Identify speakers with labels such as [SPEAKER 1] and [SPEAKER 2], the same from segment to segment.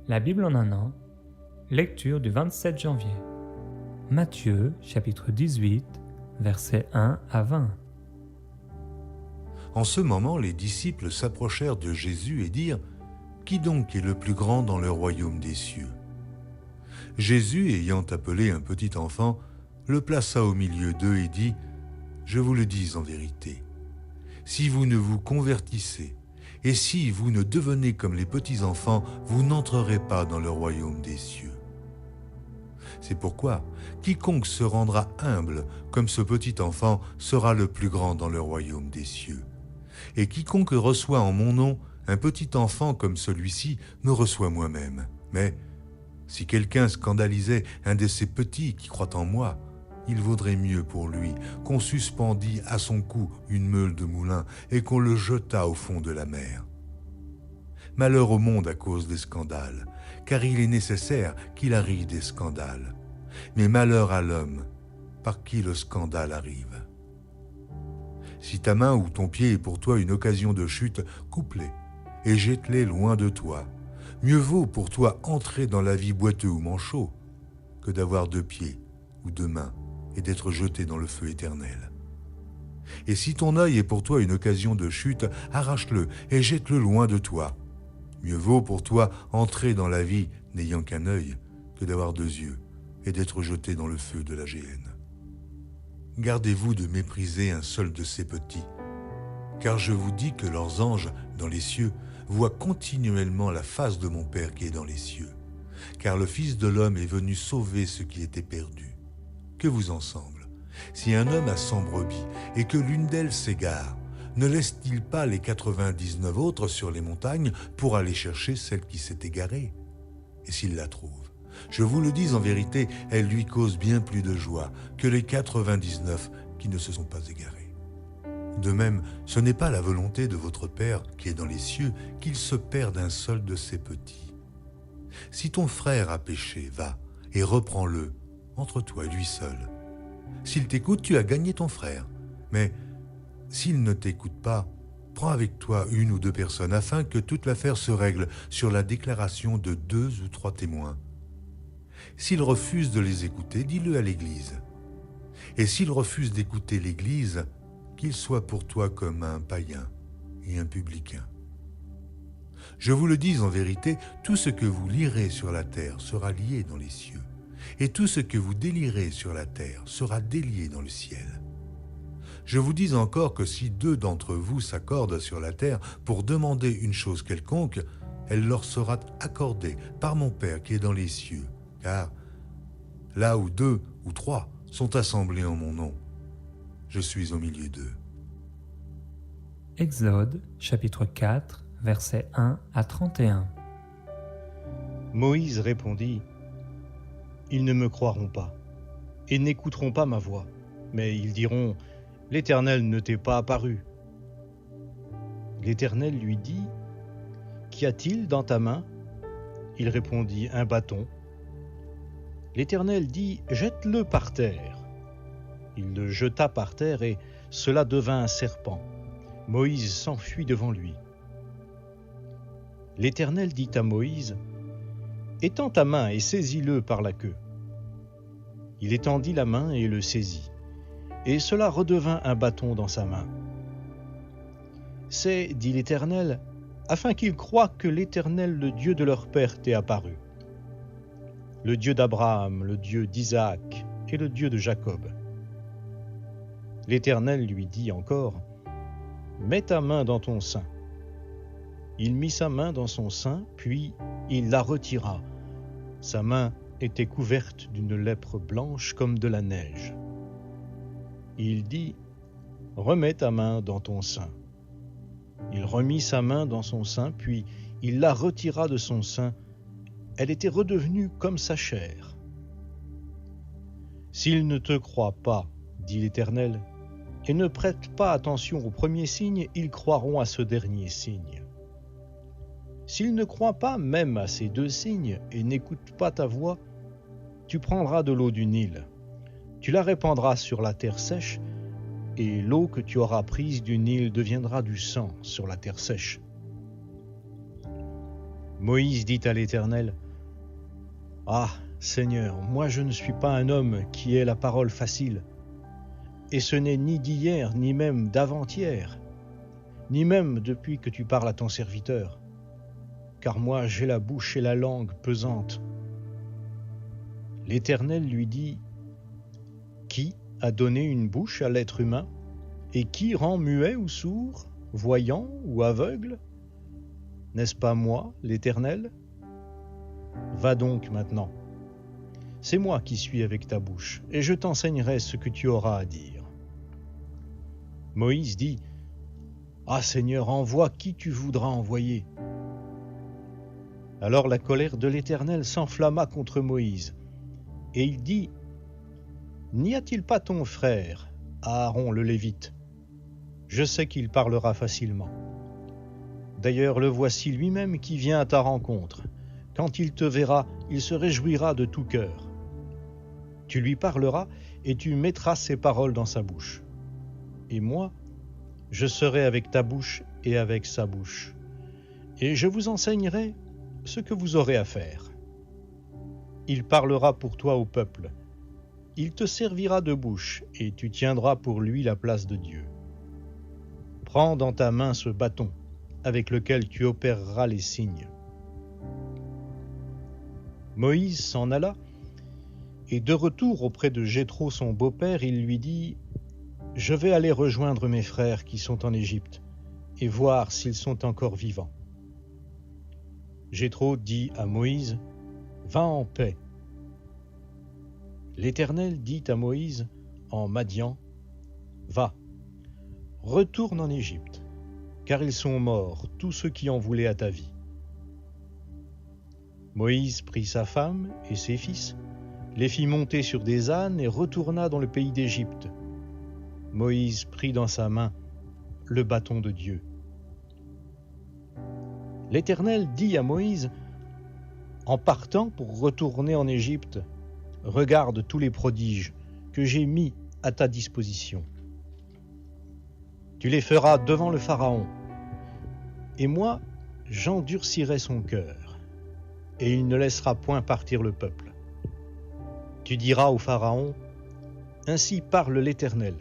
[SPEAKER 1] La Bible en un an, lecture du 27 janvier. Matthieu, chapitre 18, versets 1 à 20.
[SPEAKER 2] En ce moment, les disciples s'approchèrent de Jésus et dirent : « Qui donc est le plus grand dans le royaume des cieux ?» Jésus, ayant appelé un petit enfant, le plaça au milieu d'eux et dit : « Je vous le dis en vérité, si vous ne vous convertissez, et si vous ne devenez comme les petits enfants, vous n'entrerez pas dans le royaume des cieux. C'est pourquoi quiconque se rendra humble comme ce petit enfant sera le plus grand dans le royaume des cieux. Et quiconque reçoit en mon nom un petit enfant comme celui-ci me reçoit moi-même. Mais si quelqu'un scandalisait un de ces petits qui croient en moi, il vaudrait mieux pour lui qu'on suspendît à son cou une meule de moulin et qu'on le jetât au fond de la mer. Malheur au monde à cause des scandales, car il est nécessaire qu'il arrive des scandales. Mais malheur à l'homme par qui le scandale arrive. Si ta main ou ton pied est pour toi une occasion de chute, coupe-les et jette-les loin de toi. Mieux vaut pour toi entrer dans la vie boiteux ou manchot que d'avoir 2 pieds ou 2 mains et d'être jeté dans le feu éternel. Et si ton œil est pour toi une occasion de chute, arrache-le et jette-le loin de toi. Mieux vaut pour toi entrer dans la vie n'ayant qu'un œil que d'avoir 2 yeux et d'être jeté dans le feu de la géhenne. Gardez-vous de mépriser un seul de ces petits, car je vous dis que leurs anges dans les cieux voient continuellement la face de mon Père qui est dans les cieux, car le Fils de l'homme est venu sauver ce qui était perdu. Que vous en semble ? Si un homme a 100 brebis et que l'une d'elles s'égare, ne laisse-t-il pas les 99 autres sur les montagnes pour aller chercher celle qui s'est égarée ? Et s'il la trouve, je vous le dis en vérité, elle lui cause bien plus de joie que les 99 qui ne se sont pas égarés. De même, ce n'est pas la volonté de votre Père qui est dans les cieux qu'il se perde un seul de ses petits. Si ton frère a péché, va et reprends-le entre toi et lui seul. S'il t'écoute, tu as gagné ton frère. Mais s'il ne t'écoute pas, prends avec toi 1 ou 2 personnes afin que toute l'affaire se règle sur la déclaration de 2 ou 3 témoins. S'il refuse de les écouter, dis-le à l'Église. Et s'il refuse d'écouter l'Église, qu'il soit pour toi comme un païen et un publicain. Je vous le dis en vérité, tout ce que vous lirez sur la terre sera lié dans les cieux. Et tout ce que vous délierez sur la terre sera délié dans le ciel. Je vous dis encore que si 2 d'entre vous s'accordent sur la terre pour demander une chose quelconque, elle leur sera accordée par mon Père qui est dans les cieux. Car là où 2 ou 3 sont assemblés en mon nom, je suis au milieu d'eux.
[SPEAKER 1] Exode, chapitre 4, versets 1 à 31.
[SPEAKER 3] Moïse répondit : Ils ne me croiront pas et n'écouteront pas ma voix, mais ils diront : L'Éternel ne t'est pas apparu. L'Éternel lui dit : Qu'y a-t-il dans ta main ? Il répondit : Un bâton. L'Éternel dit : Jette-le par terre. Il le jeta par terre et cela devint un serpent. Moïse s'enfuit devant lui. L'Éternel dit à Moïse : Étends ta main et saisis-le par la queue. Il étendit la main et le saisit, et cela redevint un bâton dans sa main. C'est, dit l'Éternel, afin qu'ils croient que l'Éternel, le Dieu de leur père, t'est apparu. Le Dieu d'Abraham, le Dieu d'Isaac et le Dieu de Jacob. L'Éternel lui dit encore : Mets ta main dans ton sein. Il mit sa main dans son sein, puis il la retira. Sa main était couverte d'une lèpre blanche comme de la neige. Il dit : Remets ta main dans ton sein. Il remit sa main dans son sein, puis il la retira de son sein. Elle était redevenue comme sa chair. S'ils ne te croient pas, dit l'Éternel, et ne prêtent pas attention au premier signe, ils croiront à ce dernier signe. S'ils ne croient pas même à ces 2 signes et n'écoutent pas ta voix, tu prendras de l'eau du Nil, tu la répandras sur la terre sèche, et l'eau que tu auras prise du Nil deviendra du sang sur la terre sèche. Moïse dit à l'Éternel, « Ah, Seigneur, moi je ne suis pas un homme qui ait la parole facile, et ce n'est ni d'hier, ni même d'avant-hier, ni même depuis que tu parles à ton serviteur, car moi j'ai la bouche et la langue pesantes. » L'Éternel lui dit, « Qui a donné une bouche à l'être humain, et qui rend muet ou sourd, voyant ou aveugle? N'est-ce pas moi, l'Éternel? Va donc maintenant. C'est moi qui suis avec ta bouche, et je t'enseignerai ce que tu auras à dire. » Moïse dit, « Ah Seigneur, envoie qui tu voudras envoyer. » Alors la colère de l'Éternel s'enflamma contre Moïse, et il dit, « N'y a-t-il pas ton frère, Aaron le Lévite? Je sais qu'il parlera facilement. D'ailleurs, le voici lui-même qui vient à ta rencontre. Quand il te verra, il se réjouira de tout cœur. Tu lui parleras et tu mettras ses paroles dans sa bouche. Et moi, je serai avec ta bouche et avec sa bouche. Et je vous enseignerai ce que vous aurez à faire. Il parlera pour toi au peuple. Il te servira de bouche et tu tiendras pour lui la place de Dieu. Prends dans ta main ce bâton avec lequel tu opéreras les signes. » Moïse s'en alla, et de retour auprès de Jéthro son beau-père, il lui dit, « Je vais aller rejoindre mes frères qui sont en Égypte, et voir s'ils sont encore vivants. » Jéthro dit à Moïse, « Va en paix. » L'Éternel dit à Moïse en Madian, « Va, retourne en Égypte, car ils sont morts, tous ceux qui en voulaient à ta vie. » Moïse prit sa femme et ses fils, les fit monter sur des ânes et retourna dans le pays d'Égypte. Moïse prit dans sa main le bâton de Dieu. L'Éternel dit à Moïse, « En partant pour retourner en Égypte, regarde tous les prodiges que j'ai mis à ta disposition. Tu les feras devant le Pharaon, et moi j'endurcirai son cœur, et il ne laissera point partir le peuple. Tu diras au Pharaon, « Ainsi parle l'Éternel.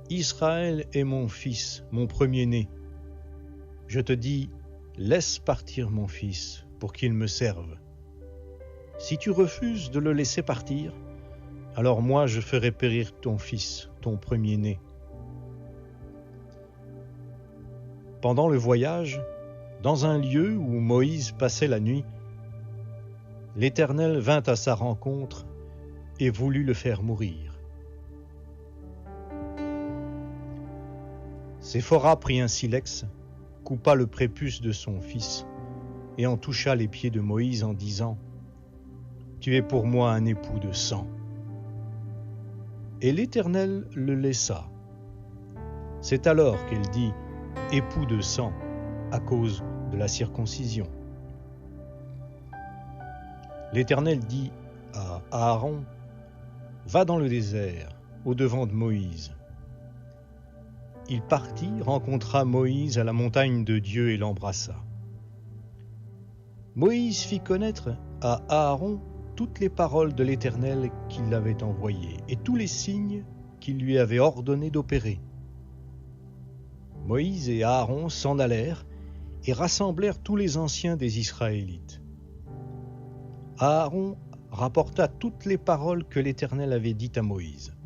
[SPEAKER 3] Israël est mon fils, mon premier-né. Je te dis, laisse partir mon fils pour qu'il me serve. Si tu refuses de le laisser partir, alors moi je ferai périr ton fils, ton premier-né. » Pendant le voyage, dans un lieu où Moïse passait la nuit, l'Éternel vint à sa rencontre et voulut le faire mourir. Séphora prit un silex, coupa le prépuce de son fils et en toucha les pieds de Moïse en disant, « Tu es pour moi un époux de sang. » Et l'Éternel le laissa. C'est alors qu'elle dit, « Époux de sang » à cause de la circoncision. L'Éternel dit à Aaron, « Va dans le désert, au-devant de Moïse. » Il partit, rencontra Moïse à la montagne de Dieu et l'embrassa. Moïse fit connaître à Aaron toutes les paroles de l'Éternel qui l'avait envoyé et tous les signes qu'il lui avait ordonné d'opérer. Moïse et Aaron s'en allèrent et rassemblèrent tous les anciens des Israélites. Aaron rapporta toutes les paroles que l'Éternel avait dites à Moïse,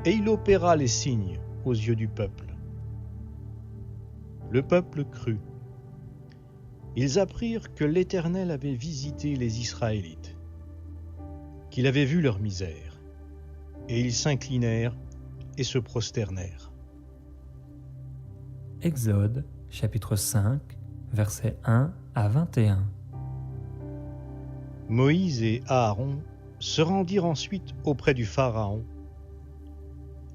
[SPEAKER 3] et il opéra les signes aux yeux du peuple. Le peuple crut. Ils apprirent que l'Éternel avait visité les Israélites, qu'il avait vu leur misère, et ils s'inclinèrent et se prosternèrent.
[SPEAKER 1] Exode, chapitre 5, versets 1 à 21.
[SPEAKER 3] Moïse et Aaron se rendirent ensuite auprès du Pharaon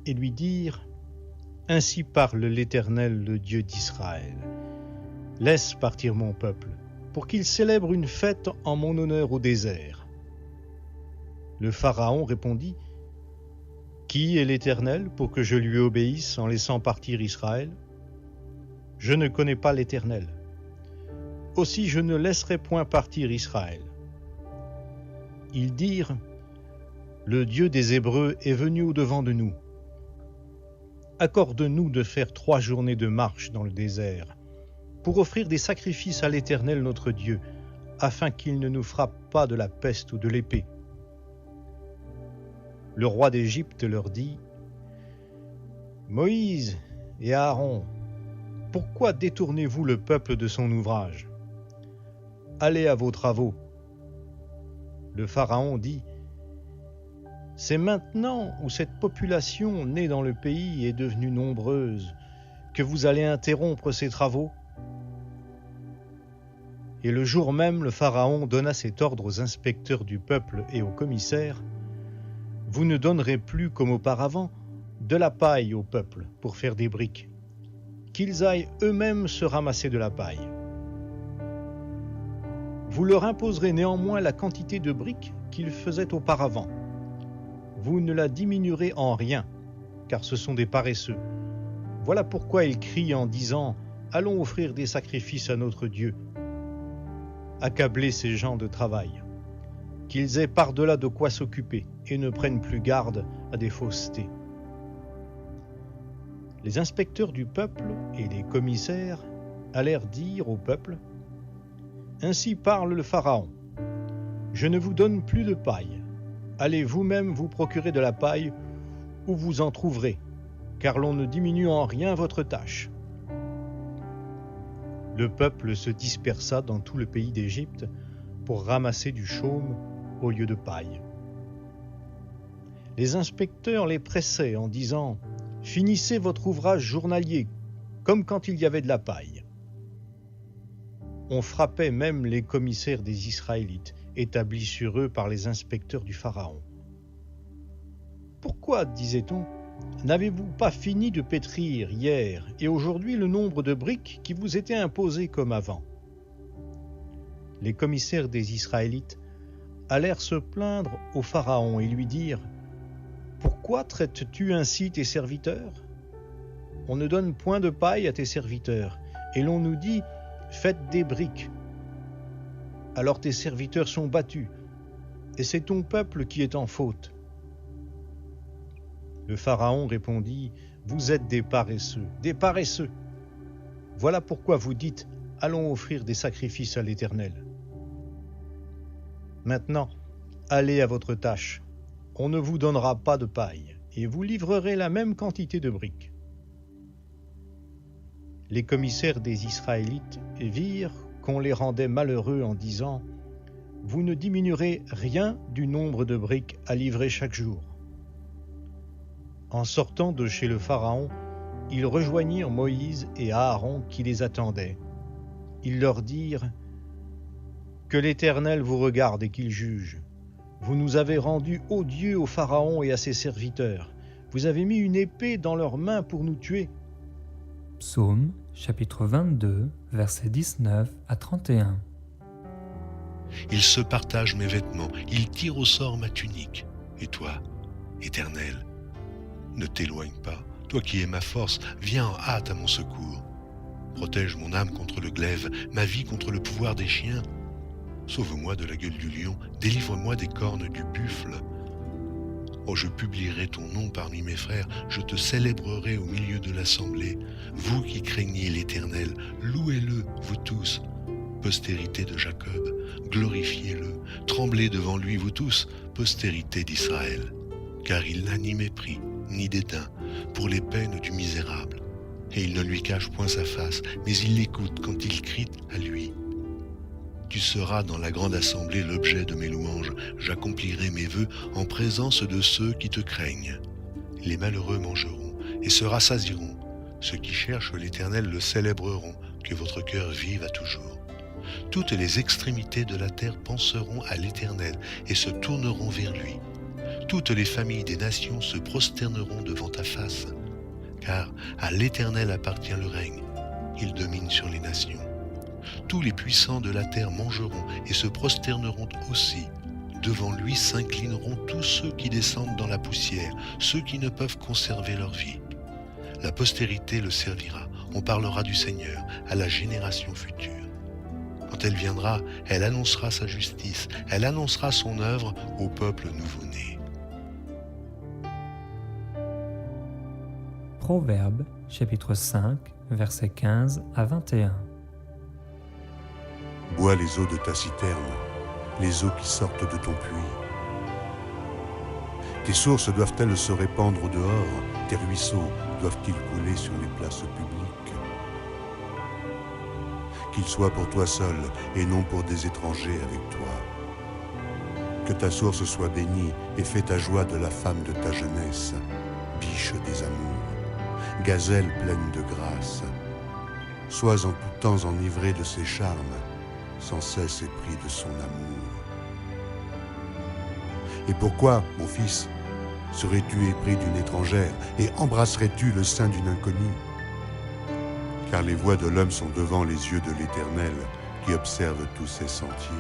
[SPEAKER 3] et lui dirent, « Ainsi parle l'Éternel, le Dieu d'Israël. Laisse partir mon peuple, pour qu'il célèbre une fête en mon honneur au désert. » Le Pharaon répondit, « Qui est l'Éternel pour que je lui obéisse en laissant partir Israël ? Je ne connais pas l'Éternel. Aussi je ne laisserai point partir Israël. » Ils dirent, « Le Dieu des Hébreux est venu au-devant de nous. Accorde-nous de faire 3 journées de marche dans le désert, pour offrir des sacrifices à l'Éternel notre Dieu, afin qu'il ne nous frappe pas de la peste ou de l'épée. » Le roi d'Égypte leur dit, « Moïse et Aaron, pourquoi détournez-vous le peuple de son ouvrage? Allez à vos travaux. » Le Pharaon dit, « C'est maintenant où cette population née dans le pays est devenue nombreuse que vous allez interrompre ces travaux? » Et le jour même, le Pharaon donna cet ordre aux inspecteurs du peuple et aux commissaires, « Vous ne donnerez plus, comme auparavant, de la paille au peuple pour faire des briques, qu'ils aillent eux-mêmes se ramasser de la paille. Vous leur imposerez néanmoins la quantité de briques qu'ils faisaient auparavant. Vous ne la diminuerez en rien, car ce sont des paresseux. Voilà pourquoi ils crient en disant « Allons offrir des sacrifices à notre Dieu. » Accablez ces gens de travail, qu'ils aient par-delà de quoi s'occuper et ne prennent plus garde à des faussetés. Les inspecteurs du peuple et les commissaires allèrent dire au peuple, « Ainsi parle le Pharaon, je ne vous donne plus de paille. Allez vous-même vous procurer de la paille où vous en trouverez, car l'on ne diminue en rien votre tâche. » Le peuple se dispersa dans tout le pays d'Égypte pour ramasser du chaume au lieu de paille. Les inspecteurs les pressaient en disant « Finissez votre ouvrage journalier, comme quand il y avait de la paille. » On frappait même les commissaires des Israélites, établis sur eux par les inspecteurs du Pharaon. « Pourquoi, disait-on, n'avez-vous pas fini de pétrir hier et aujourd'hui le nombre de briques qui vous était imposé comme avant ?» Les commissaires des Israélites allèrent se plaindre au Pharaon et lui dirent « Pourquoi traites-tu ainsi tes serviteurs? On ne donne point de paille à tes serviteurs, et l'on nous dit « Faites des briques. » Alors tes serviteurs sont battus, et c'est ton peuple qui est en faute. Le Pharaon répondit, « Vous êtes des paresseux, des paresseux. Voilà pourquoi vous dites, allons offrir des sacrifices à l'Éternel. Maintenant, allez à votre tâche. On ne vous donnera pas de paille, et vous livrerez la même quantité de briques. » Les commissaires des Israélites virent qu'on les rendait malheureux en disant, « Vous ne diminuerez rien du nombre de briques à livrer chaque jour. » En sortant de chez le Pharaon, ils rejoignirent Moïse et Aaron qui les attendaient. Ils leur dirent, « Que l'Éternel vous regarde et qu'il juge. Vous nous avez rendus odieux au Pharaon et à ses serviteurs. Vous avez mis une épée dans leurs mains pour nous tuer. »
[SPEAKER 1] Psaume, chapitre 22, versets 19 à 31.
[SPEAKER 4] Il se partage mes vêtements, il tire au sort ma tunique. Et toi, Éternel, ne t'éloigne pas, toi qui es ma force, viens en hâte à mon secours. Protège mon âme contre le glaive, ma vie contre le pouvoir des chiens. Sauve-moi de la gueule du lion, délivre-moi des cornes du buffle. Oh, je publierai ton nom parmi mes frères, je te célébrerai au milieu de l'assemblée. Vous qui craignez l'Éternel, louez-le, vous tous. Postérité de Jacob, glorifiez-le, tremblez devant lui, vous tous, postérité d'Israël. Car il n'a ni mépris, ni dédain pour les peines du misérable. Et il ne lui cache point sa face, mais il l'écoute quand il crie à lui. Tu seras dans la grande assemblée l'objet de mes louanges. J'accomplirai mes vœux en présence de ceux qui te craignent. Les malheureux mangeront et se rassasieront. Ceux qui cherchent l'Éternel le célébreront. Que votre cœur vive à toujours. Toutes les extrémités de la terre penseront à l'Éternel et se tourneront vers lui. Toutes les familles des nations se prosterneront devant ta face. Car à l'Éternel appartient le règne. Il domine sur les nations. Tous les puissants de la terre mangeront et se prosterneront aussi. Devant lui s'inclineront tous ceux qui descendent dans la poussière, ceux qui ne peuvent conserver leur vie. La postérité le servira, on parlera du Seigneur à la génération future. Quand elle viendra, elle annoncera sa justice, elle annoncera son œuvre au peuple nouveau-né.
[SPEAKER 1] Proverbes, chapitre 5, versets 15 à 21.
[SPEAKER 2] Bois les eaux de ta citerne, les eaux qui sortent de ton puits. Tes sources doivent-elles se répandre au dehors? Tes ruisseaux doivent-ils couler sur les places publiques? Qu'il soit pour toi seul et non pour des étrangers avec toi. Que ta source soit bénie et fais ta joie de la femme de ta jeunesse, biche des amours, gazelle pleine de grâce. Sois en tout temps enivré de ses charmes, sans cesse épris de son amour. Et pourquoi, mon fils, serais-tu épris d'une étrangère et embrasserais-tu le sein d'une inconnue? Car les voies de l'homme sont devant les yeux de l'Éternel, qui observe tous ses sentiers.